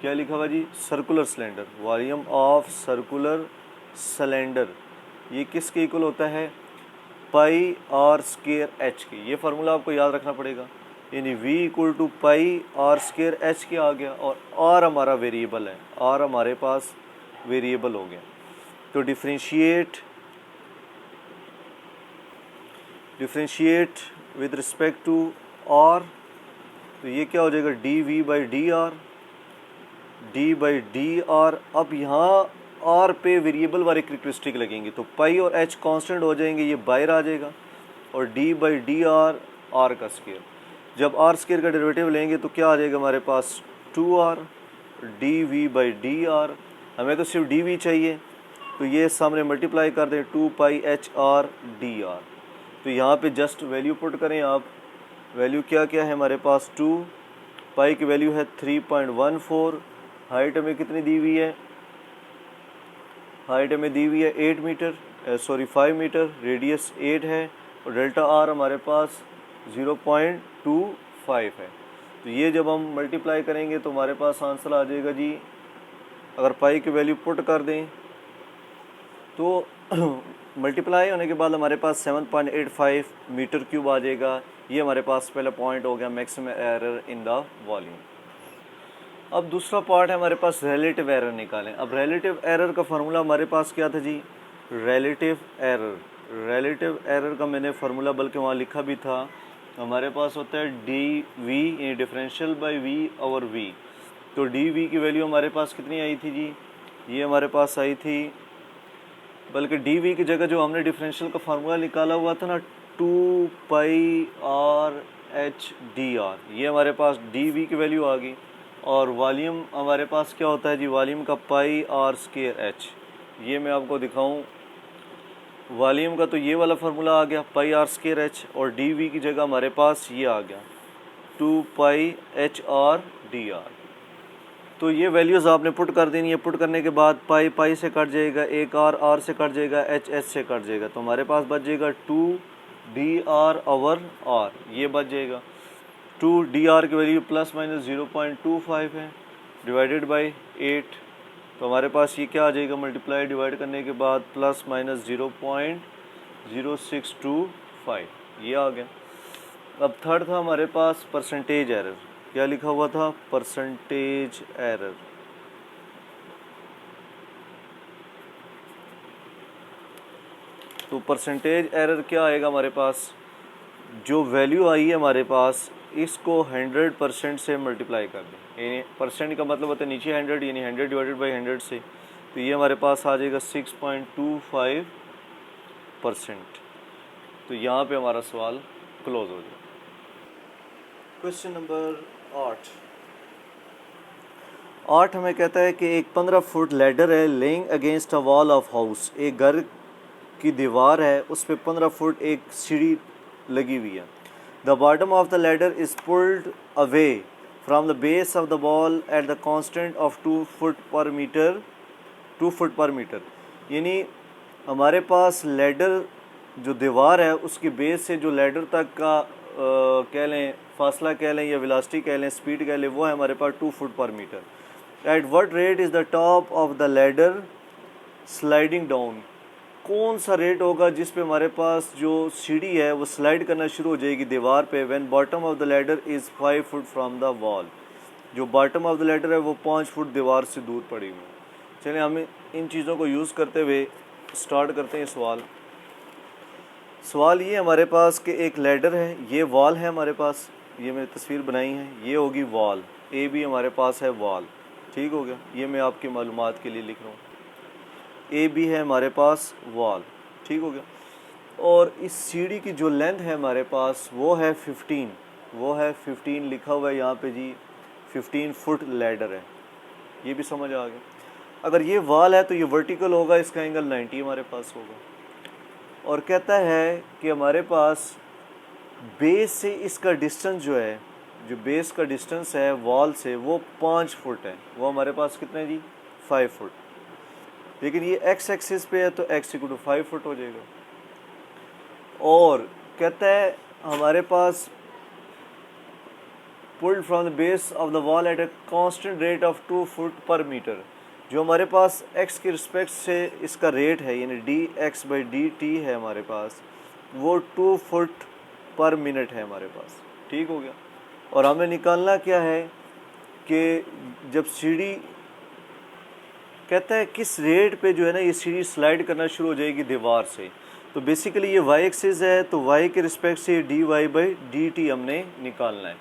क्या लिखा हुआ जी, circular cylinder, volume of circular cylinder, ये किसके इक्वल होता है, πr²h के। ये फार्मूला आपको याद रखना पड़ेगा। यानी v = πr²h के आ गया, और r हमारा वेरिएबल है, r हमारे पास वेरिएबल हो गया। तो differentiate with respect to r, तो ये क्या हो जाएगा, dv/dr, d/dr। अब यहाँ r पे वेरिएबल वाले कैरेक्टरिस्टिक लगेंगे, तो पाई और h कांस्टेंट हो जाएंगे, ये बाहर आ जाएगा, और d/dr r का स्क्वायर। जब r² का डेरिवेटिव लेंगे तो क्या आ जाएगा हमारे पास, 2r dv/dr। हमें तो सिर्फ dv चाहिए, तो ये सामने मल्टीप्लाई कर दें, 2πhr dr। तो यहाँ पे जस्ट वैल्यू पुट करें आप। वैल्यू क्या क्या है हमारे पास, 2, पाई की वैल्यू है 3.14, हाइट हमें कितनी दी हुई है, हाइट हमें दी हुई है 8 मीटर, 5 मीटर, रेडियस 8 है, और डेल्टा आर हमारे पास 0.25 है। तो ये जब हम मल्टीप्लाई करेंगे तो हमारे पास आंसर आ जाएगा जी, अगर पाई की वैल्यू पुट कर दें तो मल्टीप्लाई होने के बाद हमारे पास 7.85 मीटर क्यूब आ जाएगा। ये हमारे पास पहला पॉइंट हो गया, maximum error in the volume. अब दूसरा पार्ट है हमारे पास, रिलेटिव एरर निकालें। अब रिलेटिव एरर का फार्मूला हमारे पास क्या था जी, रिलेटिव एरर का मैंने फार्मूला बल्कि वहाँ लिखा भी था, हमारे पास होता है d v differential by v over v. तो डी वी की वैल्यू हमारे पास कितनी आई थी जी, ये हमारे पास आई थी, बल्कि डी वी की जगह जो हमने डिफरेंशियल का फार्मूला निकाला हुआ था ना, 2πr/h dr, ये हमारे पास डी वी की वैल्यू आ गई। और वॉल्यूम हमारे पास क्या होता है जी, वॉल्यूम का πr²h। ये मैं आपको दिखाऊं, वॉल्यूम का तो ये वाला फार्मूला आ गया πr²h, और डी वी की जगह हमारे पास ये आ गया 2πhr dr। तो ये वैल्यूज़ आपने पुट कर देनी है। पुट करने के बाद पाई पाई से कट जाएगा, एक आर से कट जाएगा, एच से कट जाएगा, तो हमारे पास बच जाएगा 2 dr ओवर आर, ये बच जाएगा। 2 dr की वैल्यू प्लस माइनस 0.25 है डिवाइडेड बाई 8, तो हमारे पास ये क्या आ जाएगा, मल्टीप्लाई डिवाइड करने के बाद प्लस माइनस 0.0625, ये आ गया। अब थर्ड था हमारे पास परसेंटेज एरर, क्या लिखा हुआ था, परसेंटेज एरर। तो परसेंटेज एरर क्या आएगा हमारे पास, जो वैल्यू आई है हमारे पास इसको 100% से मल्टीप्लाई कर दें, यानी परसेंट का मतलब होता है नीचे 100, यानी 100 डिवाइडेड बाई 100 से, तो ये हमारे पास आ जाएगा 6.25%। तो यहाँ पे हमारा सवाल क्लोज हो जाएगा। क्वेश्चन नंबर 8 हमें कहता है कि एक 15 फुट लैडर है laying against a wall of house, एक घर की दीवार है, उस पर 15 फुट एक सीढ़ी लगी हुई है। The bottom of the ladder is pulled away from the base of the wall at the constant of 2 foot पर मीटर, यानी हमारे पास लैडर जो दीवार है उसकी बेस से जो लैडर तक का कह लें फासला कह लें या वेलोसिटी कह लें, स्पीड कह लें, वो है हमारे पास 2 फुट पर metre. At what rate is the top of the ladder sliding down, कौन सा रेट होगा जिस पे हमारे पास जो सीढ़ी है वो स्लाइड करना शुरू हो जाएगी दीवार पे, when bottom of the ladder is 5 foot from the wall, जो बॉटम ऑफ द लैडर है वो 5 फुट दीवार से दूर पड़ी हुई है। चलिए हम इन चीज़ों को यूज़ करते हुए स्टार्ट करते हैं सवाल ये हमारे पास कि एक लैडर है, ये वॉल है हमारे पास, ये मैंने तस्वीर बनाई है, ये होगी वॉल, ए भी हमारे पास है वॉल, ठीक हो गया, ये मैं आपकी मालूमात के लिए लिख रहा हूँ, ए बी है हमारे पास वॉल, ठीक हो गया। और इस सीढ़ी की जो लेंथ है हमारे पास वो है 15 लिखा हुआ है यहाँ पे जी, 15 फुट लैडर है, ये भी समझ आ गया। अगर ये वॉल है तो ये वर्टिकल होगा, इसका एंगल 90 हमारे पास होगा। और कहता है कि हमारे पास बेस से इसका डिस्टेंस जो है, जो बेस का डिस्टेंस है वॉल से वो 5 फुट है, वो हमारे पास कितना है जी 5 फुट, लेकिन ये एक्स एक्सिस पे है तो x इक्वल टू 5 फुट हो जाएगा। और कहता है हमारे पास pulled from the base of the wall at a constant rate of 2 foot पर मीटर, जो हमारे पास x के रिस्पेक्ट से इसका रेट है यानी dx/dt है हमारे पास, वो 2 फुट पर मिनट है हमारे पास, ठीक हो गया। और हमें निकालना क्या है कि जब सीढ़ी कहता है किस रेट पे जो है ना ये सीढ़ी स्लाइड करना शुरू हो जाएगी दीवार से, तो बेसिकली ये y एक्सिस है तो y के रिस्पेक्ट से dy/dt हमने निकालना है।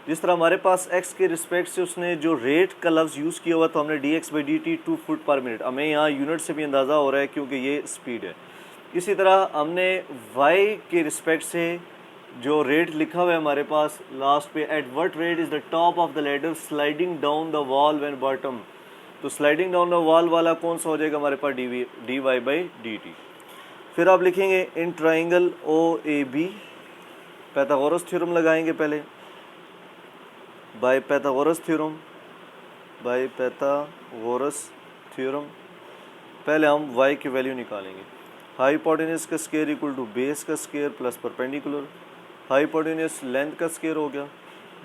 जिस तरह हमारे पास x के रिस्पेक्ट से उसने जो रेट का लफ्ज़ यूज़ किया हुआ तो हमने dx/dt 2 फुट पर मिनट, हमें यहाँ यूनिट से भी अंदाज़ा हो रहा है क्योंकि ये स्पीड है। इसी तरह हमने y के रिस्पेक्ट से जो रेट लिखा हुआ है हमारे पास लास्ट पे, eight what rate is the top of the ladder sliding down the wall when bottom, तो स्लाइडिंग डाउन द वॉल वाला कौन सा हो जाएगा हमारे पास dy/dt। फिर आप लिखेंगे in triangle OAB, Pythagoras theorem लगाएंगे पहले, बाय पैथागोरस थ्योरम पहले हम y की वैल्यू निकालेंगे। हाइपोटेन्यूज का स्क्वायर इक्वल टू बेस का square plus perpendicular, hypotenuse length का स्क्वायर हो गया,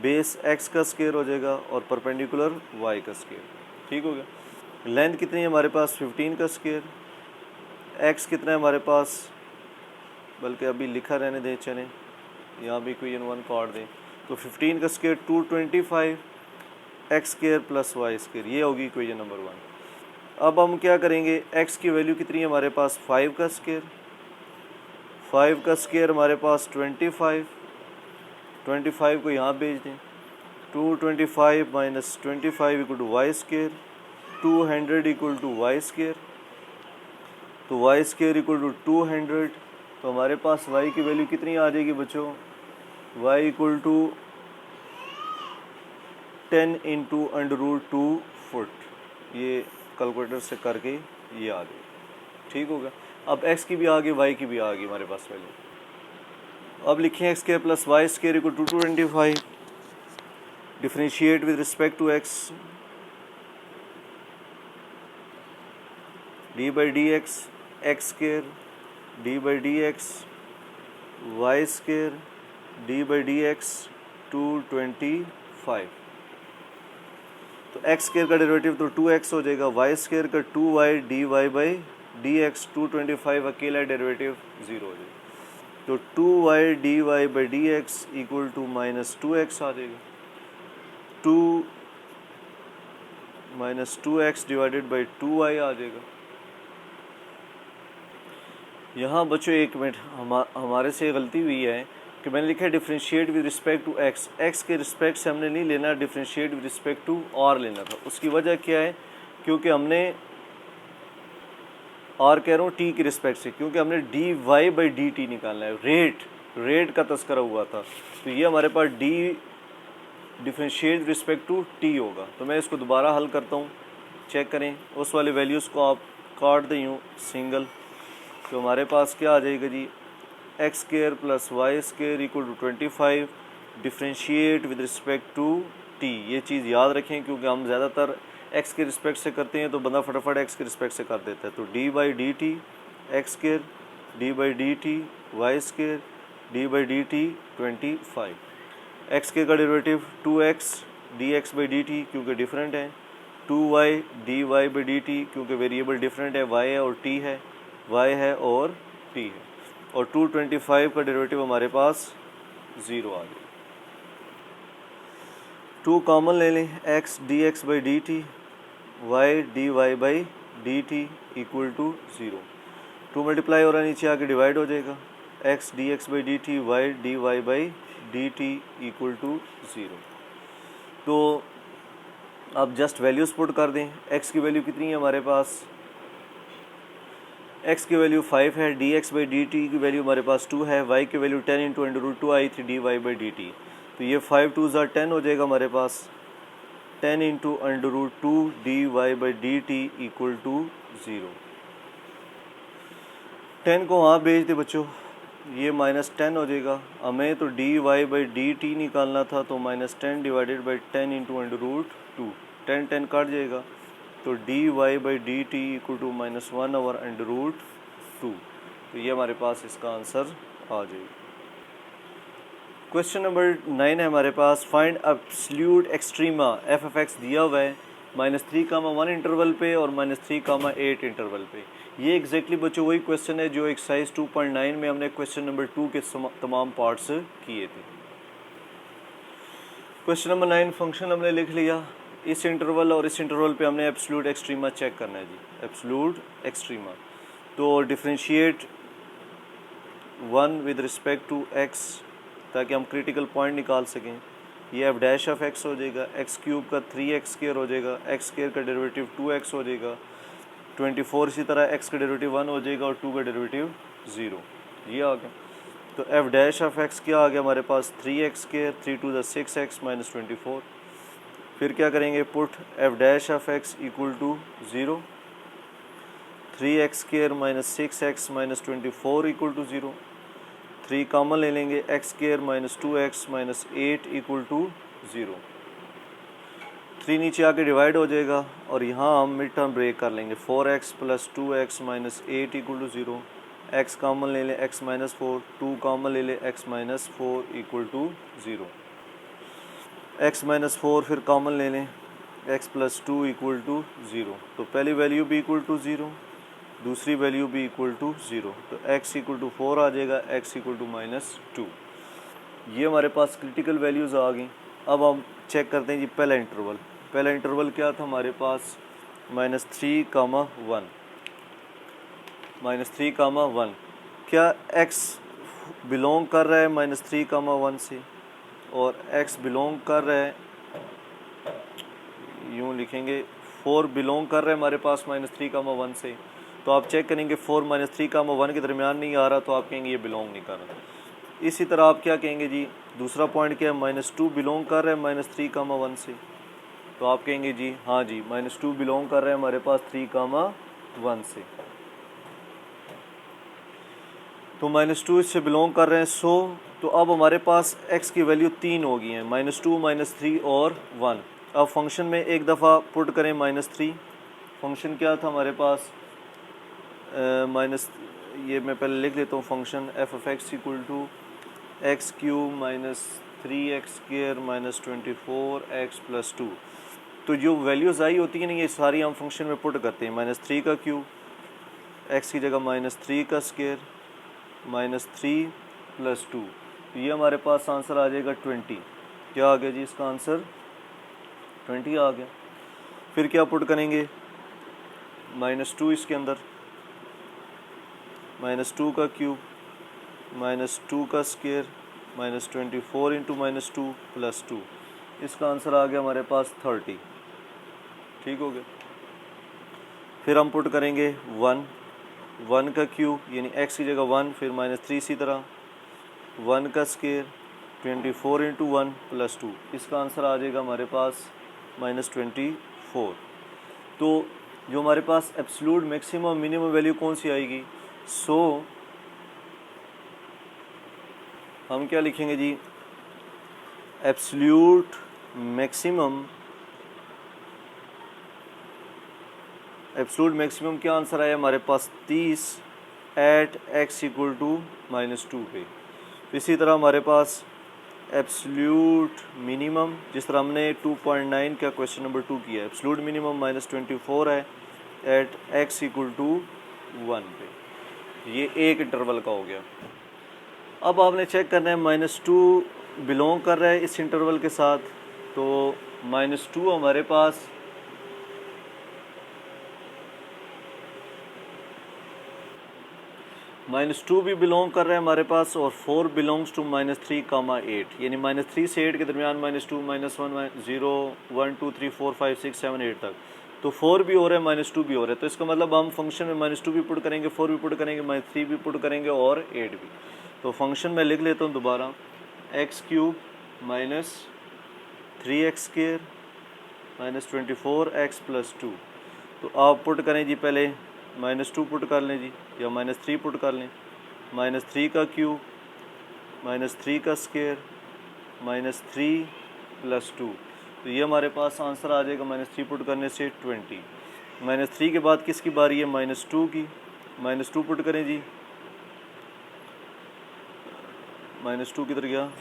बेस x का स्क्वायर हो जाएगा और परपेंडिकुलर y का स्क्वायर, ठीक हो गया। लेंथ कितनी है हमारे पास 15 का स्क्वायर, x कितना है हमारे पास, बल्कि अभी लिखा रहने दें, चलें यहाँ भी इक्वेशन 1 काट दें, तो 15 का square 225 x square plus y square, ये होगी इक्वेशन नंबर 1। अब हम क्या करेंगे, x की वैल्यू कितनी है हमारे पास 5 का स्क्वायर, 5 का स्क्वायर हमारे पास 25 को यहाँ भेज दें, 225 minus 25 equal to y square, 200 equal to y square, तो y स्क्वायर इक्वल टू 200, तो हमारे पास y की वैल्यू कितनी आ जाएगी बच्चों, y equal to 10 into √2 foot, ये कैलकुलेटर से करके ये आ गई, ठीक होगा। अब x की भी आ गई y की भी आ गई हमारे पास वैल्यू। अब लिखें x square plus y square equal to 225, differentiate with respect to x, d by D x square d by D x y square d by D x 225। तो एक्स स्केयर का derivative तो 2x हो जाएगा, Y square का 2y d y by D x 225 अकेला derivative 0 हो जाएगा। तो 2y d y by D x equal to -2x आ जाएगा। 2 -2x डिवाइडेड बाई 2y आ जाएगा। यहाँ बच्चों एक मिनट, हमारे से गलती हुई है कि मैंने लिखा है differentiate with respect to x. X के रिस्पेक्ट से हमने नहीं लेना, differentiate with respect to r लेना था। उसकी वजह क्या है, क्योंकि हमने आर कह रहा हूँ टी की रिस्पेक्ट से, क्योंकि हमने d y by d t निकालना है। रेट का तस्करा हुआ था, तो ये हमारे पास d differentiate with respect to t होगा। तो मैं इसको दोबारा हल करता हूँ, चेक करें उस वाले वैल्यूज़ को आप काट दें यूँ सिंगल। तो हमारे पास क्या आ जाएगा जी, x square plus y square equal to 25 differentiate with respect to t. ये चीज़ याद रखें, क्योंकि हम ज़्यादातर एक्स के रिस्पेक्ट से करते हैं तो बंदा फटाफट एक्स के रिस्पेक्ट से कर देता है। तो d by d t x square d by d t y square d by d t 25। X के का derivative 2x d x by d t क्योंकि डिफरेंट है, 2y d y by d t क्योंकि variable different है, y है और t है, y है और t है। और 225 का डेरिवेटिव हमारे पास 0 आ गया। 2 कॉमन ले लें, x d x by d t y d y by d t equal to 0। 2 multiply हो रहा है, नीचे आके डिवाइड हो जाएगा, x d x by d t y d y by d t equal to 0। तो अब जस्ट वैल्यूज़ पुट कर दें। x की वैल्यू कितनी है हमारे पास, x की वैल्यू 5 है, D x by d T की वैल्यू हमारे पास 2 है, y की वैल्यू 10 इंटू √2 आई थी d y by d t. तो ये 5 2 10 हो जाएगा हमारे पास, 10 into √2 d y by d t equal to 0। 10 को वहाँ भेज दे बच्चों, ये -10 हो जाएगा। हमें तो d y by d t निकालना था, तो -10 डिवाइडेड बाई 10 इंटू √2, 10 10 काट जाएगा, तो d y by d t equal to -1 over √2। तो ये हमारे पास इसका आंसर आ जाएगा। क्वेश्चन नंबर 9 है हमारे पास, find absolute extrema f F x दिया हुआ है -3,1 इंटरवल पे और -3,8 इंटरवल पे। ये एग्जैक्टली बच्चों वही क्वेश्चन है जो एक्सरसाइज 2.9 में हमने क्वेश्चन नंबर 2 के तमाम पार्ट्स किए थे। क्वेश्चन नंबर 9 फंक्शन हमने लिख लिया, इस इंटरवल और इस इंटरवल पे हमने एब्सोल्यूट एक्सट्रीमा चेक करना है जी, एब्सोल्यूट एक्सट्रीमा। तो differentiate 1 with respect to x ताकि हम क्रिटिकल पॉइंट निकाल सकें। ये एफ डैश ऑफ x हो जाएगा, एक्स क्यूब का 3x स्क्वायर हो जाएगा, एक्स स्क्वायर का डेरिवेटिव 2x हो जाएगा, 24 इसी तरह x का डेरिवेटिव 1 हो जाएगा और 2 का डेरिवेटिव 0। ये आ गया। तो एफ डैश ऑफ x क्या आ गया हमारे पास, 3x square 3 to the 6x minus 24। फिर क्या करेंगे, put f dash of x equal to 0, 3x square minus 6x minus 24 equal to 0। 3 common ले लेंगे, x square minus 2x minus 8 equal to 0। 3 नीचे आके डिवाइड हो जाएगा और यहाँ हम मिड टर्म ब्रेक कर लेंगे, 4x plus 2x minus 8 equal to 0। x common ले लें, x माइनस 4, 2 कॉमन ले लें, x minus 4 equal to 0। x minus 4 फिर कॉमन ले लें, x प्लस 2 इक्वल टू 0। तो पहली वैल्यू भी इक्वल टू 0, दूसरी वैल्यू भी इक्वल टू 0। तो x इक्वल टू 4 आ जाएगा, x इक्वल टू -2। ये हमारे पास क्रिटिकल वैल्यूज़ आ गई। अब हम चेक करते हैं जी पहला इंटरवल। पहला इंटरवल क्या था हमारे पास, -3,1 -3,1। क्या x बिलोंग कर रहा है -3,1 से और x बिलोंग कर रहा है, यूँ लिखेंगे 4 बिलोंग कर रहा है हमारे पास -3,1 से। तो आप चेक करेंगे 4 -3,1 के दरमियान नहीं आ रहा, तो आप कहेंगे ये बिलोंग नहीं कर रहा। इसी तरह आप क्या कहेंगे जी, दूसरा पॉइंट क्या है, -2 बिलोंग कर रहा है -3,1 से, तो आप कहेंगे जी हाँ जी -2 बिलोंग कर रहा है हमारे पास 3,1 से। तो -2 इससे बिलोंग कर रहे हैं, सो तो अब हमारे पास x की वैल्यू 3 हो गई है, -2 -3 और 1। अब फंक्शन में एक दफ़ा पुट करें -3। फंक्शन क्या था हमारे पास, माइनस, ये मैं पहले लिख लेता हूँ function F of X equal to X cube minus 3x² minus 24x+2। तो जो वैल्यूज़ आई होती है ना, ये सारी हम फंक्शन में पुट करते हैं। -3 का क्यूब, एक्स की जगह -3 का स्क्वायर, -3 + 2, तो ये हमारे पास आंसर आ जाएगा 20। क्या आ गया जी इसका आंसर? 20 आ गया। फिर क्या पुट करेंगे? -2 इसके अंदर, -2 का क्यूब, -2 का स्क्वायर, -24 × -2 + 2, इसका आंसर आ गया हमारे पास 30। ठीक हो गया। फिर हम पुट करेंगे 1 का क्यूब यानी x की जगह 1, फिर -3 इसी तरह, 1 का स्क्वायर, 24 × 1 + 2, इसका आंसर आ जाएगा हमारे पास -24। तो जो हमारे पास एब्सोल्यूट मैक्सिमम मिनिमम वैल्यू कौन सी आएगी? सो हम क्या लिखेंगे जी? एब्सोल्यूट मैक्सिमम क्या आंसर आया हमारे पास? 30 एट x इक्वल टू -2 पे। इसी तरह हमारे पास एब्सोल्यूट मिनिमम, जिस तरह हमने 2.9 का क्वेश्चन नंबर 2 किया, एब्सोल्यूट मिनिमम -24 है एट x इक्वल टू 1 पे। ये एक इंटरवल का हो गया। अब आपने चेक करना है -2 बिलोंग कर रहा है इस इंटरवल के साथ, तो -2 हमारे पास -2 भी बिलोंग कर रहा है हमारे पास, और 4 बिलोंग्स टू -3, 8, यानी -3 से 8 के दरमियान -2, -1, 0, 1, 2, 3, 4, 5, 6, 7, 8 तक, तो 4 भी हो रहा है, -2 भी हो रहा है। तो इसका मतलब हम फंक्शन में -2 भी पुट करेंगे, 4 भी पुट करेंगे, -3 भी पुट करेंगे और 8 भी। तो फंक्शन में लिख लेता हूँ दोबारा, x³ -3x² -24x+2। तो आप पुट करें जी, पहले -2 पुट कर लें जी, या -3 पुट कर लें, -3 का क्यूब, -3 का स्क्वायर, -3 + 2, तो ये हमारे पास आंसर आ जाएगा -3 पुट करने से 20। -3 के बाद किसकी बारी है? -2 की। -2 पुट करें जी, -2 किधर गया?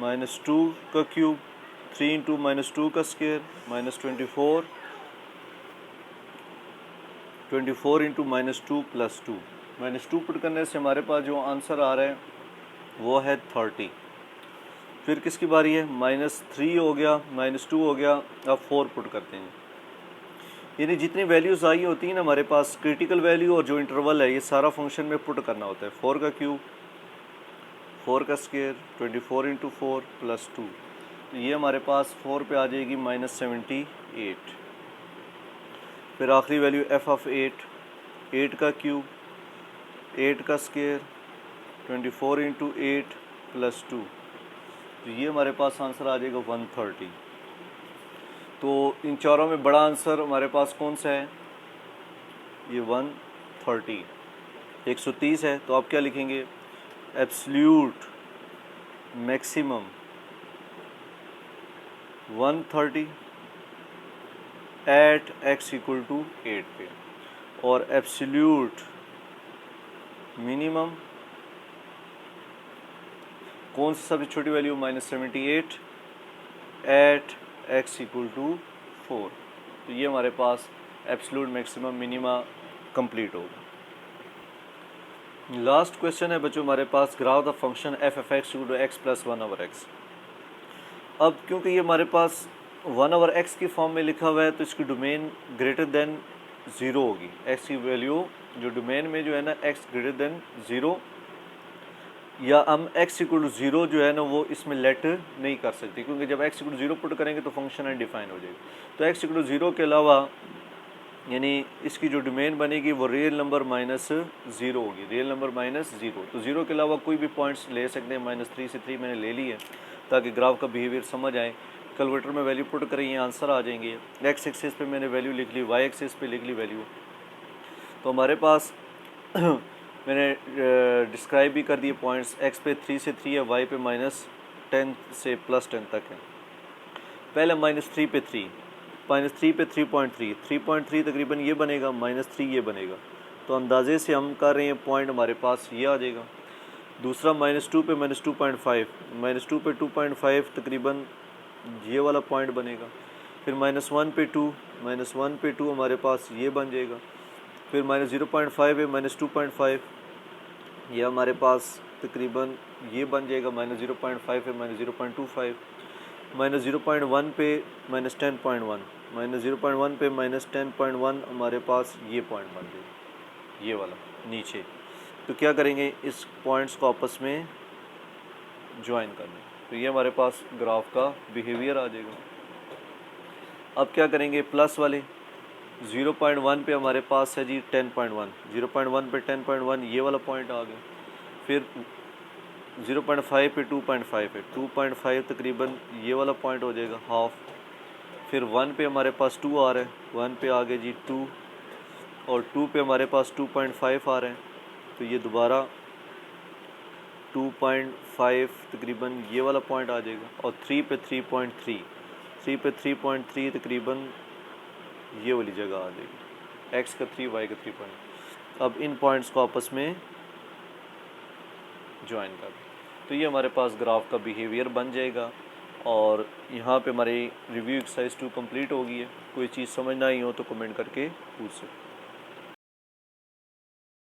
-2 का क्यूब, 3 × -2 का स्क्वायर, -24 × -2 + 2, -2 पुट करने से हमारे पास जो आंसर आ रहा है वो है 30। फिर किसकी बारी है? -3 हो गया, -2 हो गया, अब 4 पुट करते हैं। यानी जितनी वैल्यूज़ आई होती हैं ना हमारे पास, क्रिटिकल वैल्यू और जो इंटरवल है, ये सारा फंक्शन में पुट करना होता है। 4 का क्यूब, 4 का स्क्वायर, 24 × 4 + 2, ये हमारे पास 4 पे आ जाएगी -78। फिर आखिरी वैल्यू f ऑफ 8 का क्यूब, 8 का स्क्वायर, 24 × 8 + 2, तो ये हमारे पास आंसर आ जाएगा 130। तो इन चारों में बड़ा आंसर हमारे पास कौन सा है? ये 130, 130 है। तो आप क्या लिखेंगे? Absolute maximum 130 at x equal to 8 पे, और एब्सोल्यूट मिनिमम कौन सी सबसे छोटी value? -78 at x equal to 4। तो ये हमारे पास एब्सोल्यूट मैक्सिमम मिनिमा कंप्लीट होगा। लास्ट क्वेश्चन है बच्चों हमारे पास, graph the function f of x equal to x + 1/x। अब क्योंकि ये हमारे पास 1/x की फॉर्म में लिखा हुआ है, तो इसकी डोमेन ग्रेटर देन 0 होगी। x की वैल्यू जो डोमेन में जो है ना, x ग्रेटर देन 0, या हम x इक्वल टू 0 जो है ना वो इसमें लेट नहीं कर सकते, क्योंकि जब x इक्वल टू 0 पुट करेंगे तो फंक्शन अनडिफाइन हो जाएगा। तो x इक्वल टू 0 के अलावा यानी इसकी जो डोमेन बनेगी वो रियल नंबर -0 होगी, रियल नंबर -0। तो 0 के अलावा कोई भी पॉइंट्स ले सकते हैं। -3 से 3 मैंने ले ली है ताकि ग्राफ का बिहेवियर समझ आए। कैलकुलेटर में वैल्यू पुट करें, ये आंसर आ जाएंगे। x एक्सिस पे मैंने वैल्यू लिख ली, y एक्सिस पे लिख ली वैल्यू। तो हमारे पास मैंने डिस्क्राइब भी कर दिए पॉइंट्स, x पे 3 से 3 है, y पे -10 से +10 तक है। पहले -3 पे 3, -3 पे 3.3, 3.3 तकरीबन ये बनेगा, -3 ये बनेगा। तो अंदाजे से हम कर रहे हैं पॉइंट हमारे पास ये आ जाएगा। दूसरा -2 पे -2.5, -2 पे 2.5 तकरीबन ये वाला पॉइंट बनेगा। फिर -1 पे 2, -1 पे 2 हमारे पास ये बन जाएगा। फिर -0.5 है -2.5, ये हमारे पास तकरीबन ये बन जाएगा। -0.5 है -0.25, -0.1 पे -10.1, -0.1 पे -10.1 हमारे पास ये पॉइंट बन जाएगा, ये वाला नीचे। तो क्या करेंगे, इस पॉइंट्स को आपस में ज्वाइन करना। तो ये हमारे पास ग्राफ का बिहेवियर आ जाएगा। अब क्या करेंगे, प्लस वाले 0.1 पे हमारे पास है जी 10.1, 0.1 पे 10.1 ये वाला पॉइंट आ गया। फिर 0.5 पे 2.5 है, 2.5 तकरीबन ये वाला पॉइंट हो जाएगा, हाफ। फिर 1 पे हमारे पास 2 आ रहा है, 1 पे आ गए जी 2, और 2 पे हमारे पास 2.5 आ रहे हैं। तो ये दोबारा 2.5 तकरीबन ये वाला पॉइंट आ जाएगा। और 3 पे 3.3, 3 पे 3.3 तकरीबन ये वाली जगह आ जाएगी, x का 3 y का 3 पॉइंट। अब इन पॉइंट्स को आपस में ज्वाइन कर, तो ये हमारे पास ग्राफ का बिहेवियर बन जाएगा। और यहाँ पे हमारी रिव्यू एक्सरसाइज 2 कंप्लीट हो गई है। कोई चीज़ समझ ना आई हो तो कमेंट करके पूछ सकते।